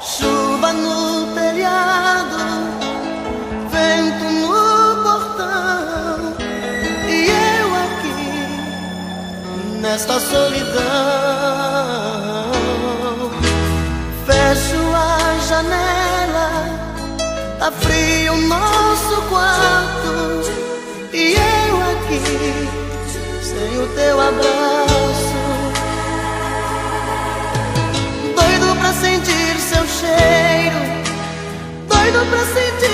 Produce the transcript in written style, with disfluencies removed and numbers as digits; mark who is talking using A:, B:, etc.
A: Chuva no telhado, vento no portão, e eu aqui nesta solidão. Fecho a janela, tá frio o nosso quarto, e eu aqui sem o teu abraço. Doido pra sentir seu cheiro, doido pra sentir